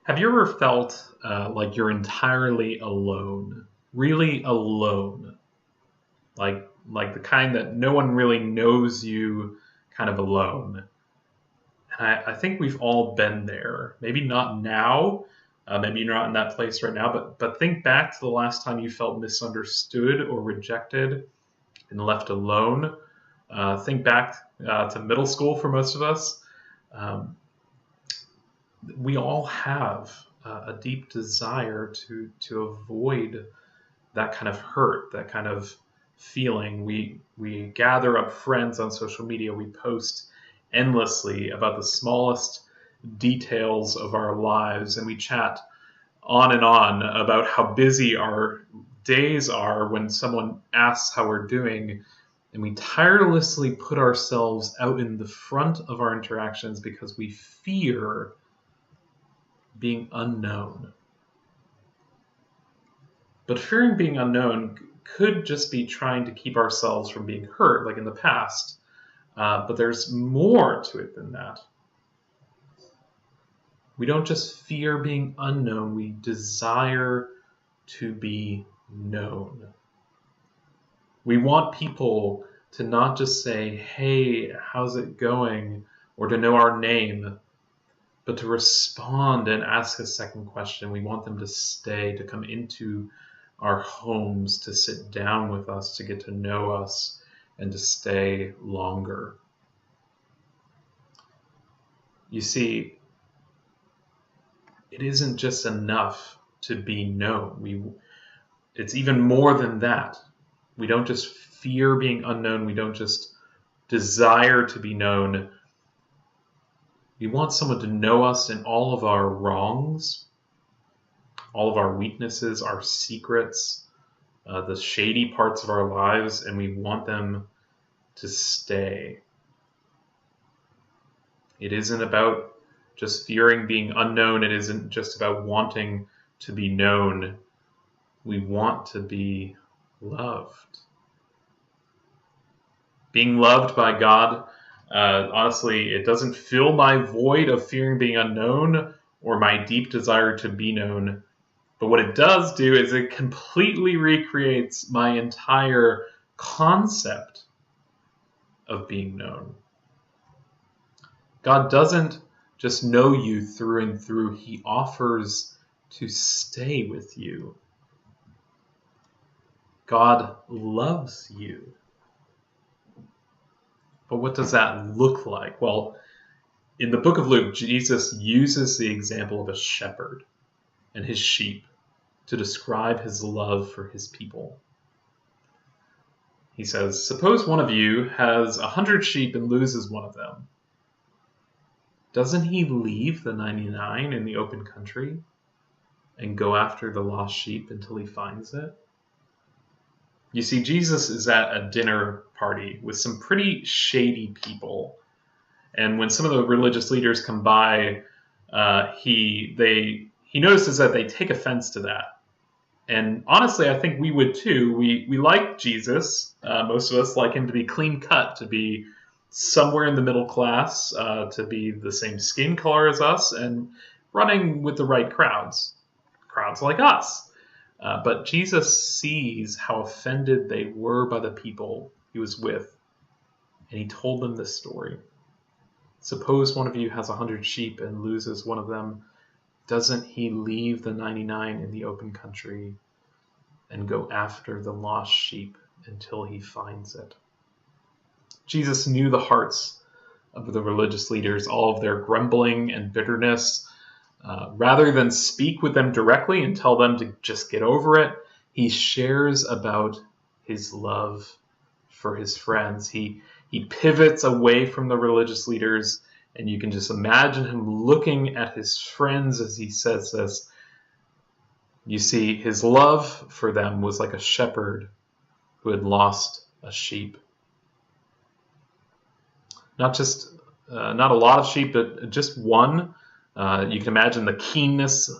Have you ever felt like you're entirely alone? Really alone? Like the kind that no one really knows you, kind of alone. And I think we've all been there. Maybe not now. Maybe you're not in that place right now. But think back to the last time you felt misunderstood or rejected and left alone. Think back to middle school for most of us. Um, we all have a deep desire to avoid that kind of hurt, that kind of feeling. We gather up friends on social media. We post endlessly about the smallest details of our lives, and we chat on and on about how busy our days are when someone asks how we're doing. And we tirelessly put ourselves out in the front of our interactions because we fear being unknown. But fearing being unknown could just be trying to keep ourselves from being hurt, like in the past. But there's more to it than that. We don't just fear being unknown, we desire to be known. We want people to not just say, "Hey, how's it going?" or to know our name, but to respond and ask a second question. We want them to stay, to come into our homes, to sit down with us, to get to know us, and to stay longer. You see, it isn't just enough to be known. It's even more than that. We don't just fear being unknown. We don't just desire to be known. We want someone to know us in all of our wrongs, all of our weaknesses, our secrets, the shady parts of our lives, and we want them to stay. It isn't about just fearing being unknown. It isn't just about wanting to be known. We want to be loved. Being loved by God, honestly, it doesn't fill my void of fearing being unknown or my deep desire to be known. But what it does do is it completely recreates my entire concept of being known. God doesn't just know you through and through. He offers to stay with you. God loves you. But what does that look like? Well, in the book of Luke, Jesus uses the example of a shepherd and his sheep to describe his love for his people. He says, "Suppose one of you has 100 sheep and loses one of them. Doesn't he leave the 99 in the open country and go after the lost sheep until he finds it?" You see, Jesus is at a dinner party with some pretty shady people. And when some of the religious leaders come by, he notices that they take offense to that. And honestly, I think we would too. We like Jesus. Most of us like him to be clean cut, to be somewhere in the middle class, to be the same skin color as us, and running with the right crowds like us. But Jesus sees how offended they were by the people he was with, and he told them this story. Suppose one of you has 100 sheep and loses one of them. Doesn't he leave the 99 in the open country and go after the lost sheep until he finds it? Jesus knew the hearts of the religious leaders, all of their grumbling and bitterness. Rather than speak with them directly and tell them to just get over it, he shares about his love for his friends. He pivots away from the religious leaders, and you can just imagine him looking at his friends as he says this. You see, his love for them was like a shepherd who had lost a sheep. Not a lot of sheep, but just one. You can imagine the keenness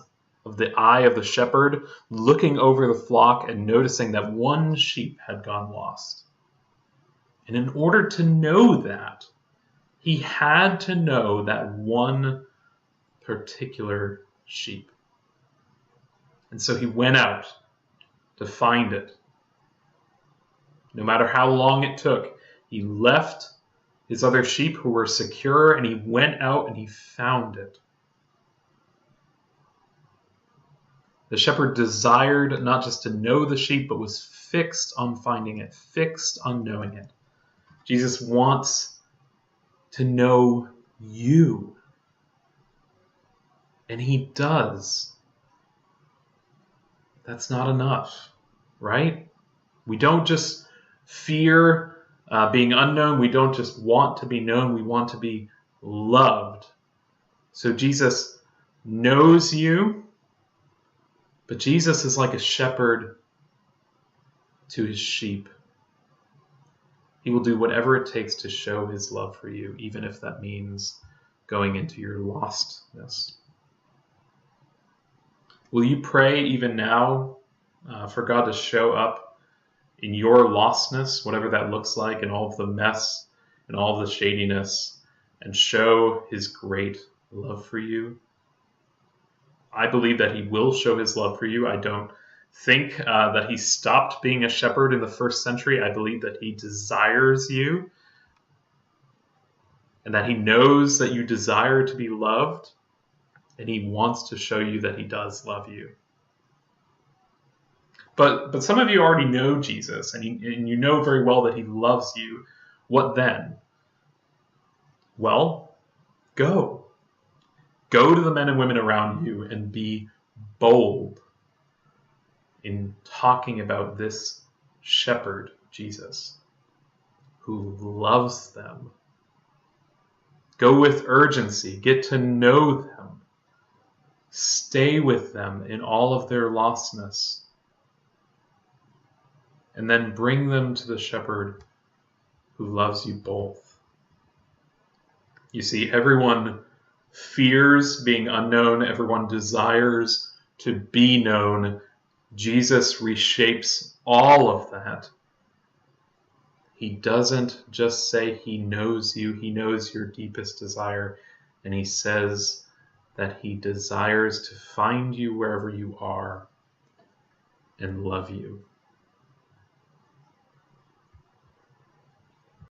of the eye of the shepherd looking over the flock and noticing that one sheep had gone lost. And in order to know that, he had to know that one particular sheep. And so he went out to find it. No matter how long it took, he left his other sheep who were secure, and he went out and he found it. The shepherd desired not just to know the sheep, but was fixed on finding it, fixed on knowing it. Jesus wants to know you. And he does. That's not enough, right? We don't just fear being unknown. We don't just want to be known. We want to be loved. So Jesus knows you, but Jesus is like a shepherd to his sheep. He will do whatever it takes to show his love for you, even if that means going into your lostness. Will you pray even now for God to show up in your lostness, whatever that looks like, and all of the mess and all of the shadiness, and show his great love for you? I believe that he will show his love for you. I don't think that he stopped being a shepherd in the first century. I believe that he desires you, and that he knows that you desire to be loved, and he wants to show you that he does love you. But some of you already know Jesus, and you know very well that he loves you. What then? Well, go. Go to the men and women around you and be bold in talking about this shepherd, Jesus, who loves them. Go with urgency. Get to know them. Stay with them in all of their lostness. And then bring them to the shepherd who loves you both. You see, everyone fears being unknown. Everyone desires to be known. Jesus reshapes all of that. He doesn't just say he knows you. He knows your deepest desire. And he says that he desires to find you wherever you are and love you.